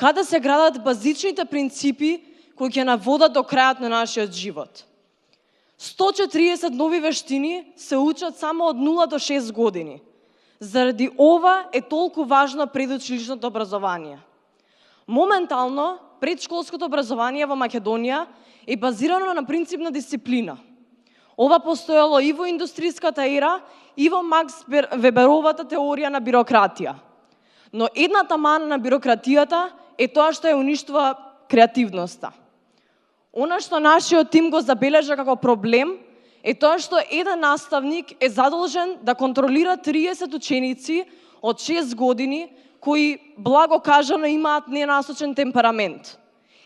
Каде се градат базичните принципи кои ќе наводат до крајот на нашиот живот. 140 нови вештини се учат само од 0 до 6 години. Заради ова е толку важно предучилишното образование. Моментално, предшколското образование во Македонија е базирано на принцип на дисциплина. Ова постоело и во индустријската ера, и во Макс Веберовата теорија на бирократија. Но едната мана на бирократијата е тоа што ја уништува креативноста. Она што нашиот тим го забележа како проблем е тоа што еден наставник е задолжен да контролира 30 ученици од 6 години кои, благо кажано, имаат ненасочен темперамент.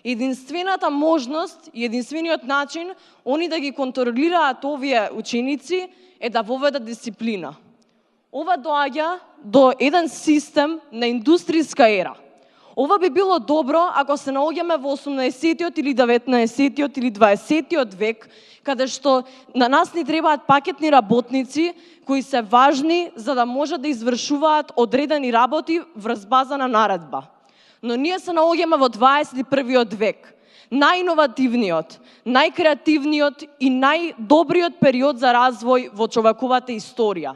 Единствената можност и единствениот начин они да ги контролираат овие ученици е да воведат дисциплина. Ова доаѓа до еден систем на индустријска ера. Ова би било добро ако се наоѓаме во 18-тиот или 19-тиот или 20-тиот век, каде што на нас ни требаат пакетни работници кои се важни за да можат да извршуваат одредени работи врз база на наредба. Но ние се наоѓаме во 21-виот век. Најиновативниот, најкреативниот и најдобриот период за развој во човековата историја.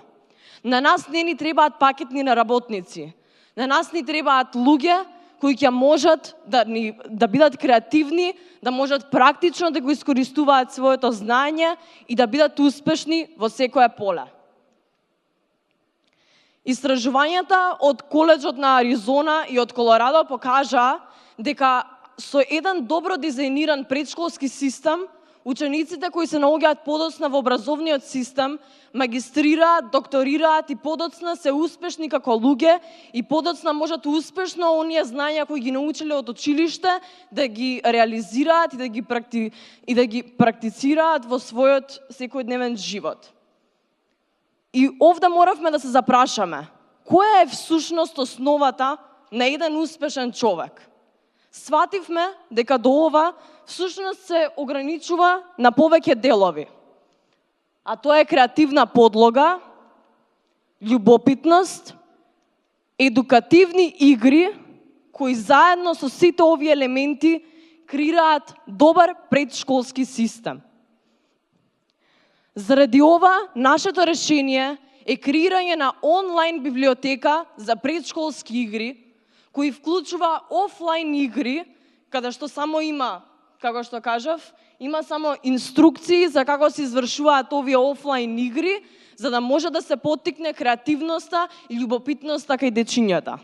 На нас не ни требаат пакетни работници. На нас ни требаат луѓе кои ќе можат да бидат креативни, да можат практично да го искористуваат своето знаење и да бидат успешни во секое поле. Истражувањата од коледжот на Аризона и од Колорадо покажаа дека со еден добро дизајниран предшколски систем, учениците кои се наоѓаат подоцна во образовниот систем, магистрираат, докторираат и подоцна се успешни како луѓе и подоцна можат успешно оние знања кои ги научиле од училиште да ги реализираат и да ги практицираат во својот секојдневен живот. И овде моравме да се запрашаме, која е всушност основата на еден успешен човек? Свативме дека до ова всушност се ограничува на повеќе делови. А тоа е креативна подлога, љубопитност, едукативни игри кои заедно со сите овие елементи креираат добар предшколски систем. Заради ова, нашето решение е креирање на онлайн библиотека за предшколски игри, кои вклучува офлайн игри, каде што само има, како што кажав, има само инструкции за како се извршуваат овие офлайн игри, за да може да се поттикне креативноста и љубопитноста кај дечињата.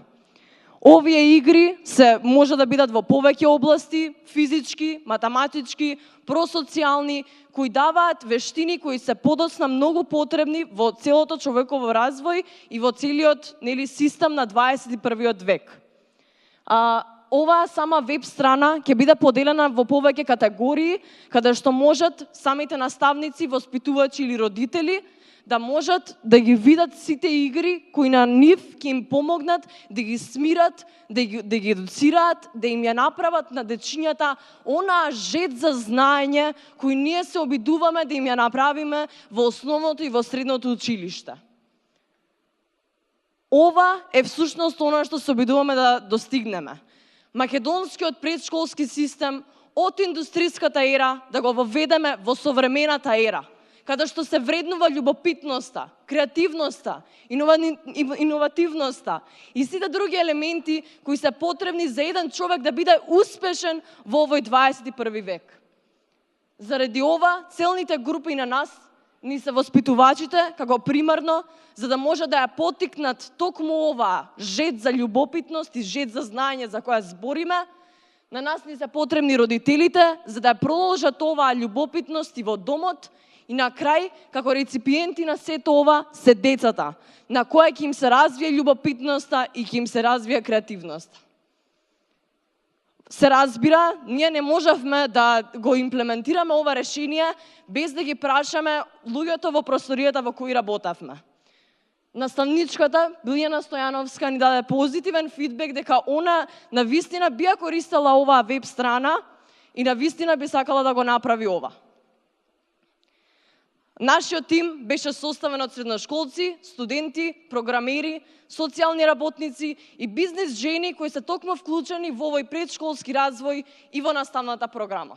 Овие игри може да бидат во повеќе области, физички, математички, просоцијални, кои даваат вештини кои се подоцна многу потребни во целото човеково развој и во целиот систем на 21-виот век. Оваа сама веб страна ќе биде поделена во повеќе категории, каде што можат самите наставници, воспитувачи или родители да можат да ги видат сите игри кои на нив ќе им помогнат да ги смират, да ги едуцираат, да им ја направат на дечињата онаа жет за знаење кои ние се обидуваме да им ја направиме во основното и во средното училиште. Ова е всушност она што се обидуваме да достигнеме. Македонскиот предшколски систем од индустријската ера да го воведеме во современата ера, каде што се вреднува љубопитноста, креативноста, иновативноста и сите други елементи кои се потребни за еден човек да биде успешен во овој 21 век. Заради ова, целните групи на нас ни се воспитувачите, како примерно, за да може да ја поттикнат токму ова жет за љубопитност и жет за знаење за која збориме, на нас ни се потребни родителите, за да продолжат оваа љубопитност и во домот, и на крај, како реципиенти на сето ова, се децата, на која ќе им се развие љубопитноста и ќе им се развие креативноста. Се разбира, ние не можевме да го имплементираме ова решение без да ги прашаме луѓето во просторијата во кои работевме. Наставничката Билјана Стојановска ни даде позитивен фидбек дека она навистина би ја користела оваа веб страна и навистина би сакала да го направи ова. Нашиот тим беше составен од средношколци, студенти, програмери, социјални работници и бизнис жени кои се токму вклучени во овој предшколски развој и во наставната програма.